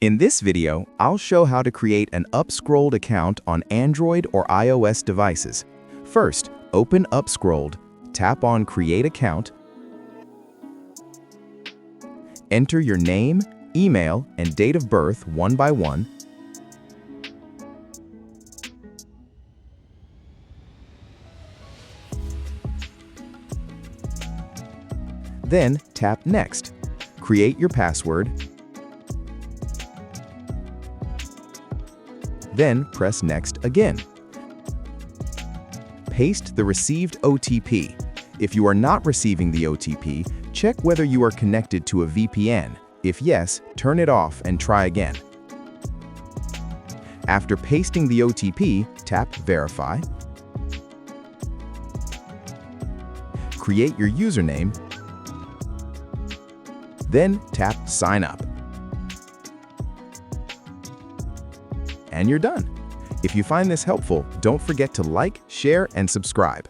In this video, I'll show how to create an UpScrolled account on Android or iOS devices. First, open UpScrolled, tap on Create Account, enter your name, email, and date of birth one by one, then tap Next. Create your password, then press Next again. Paste the received OTP. If you are not receiving the OTP, check whether you are connected to a VPN. If yes, turn it off and try again. After pasting the OTP, tap Verify. Create your username, then tap Sign Up. And you're done. If you find this helpful, don't forget to like, share, and subscribe.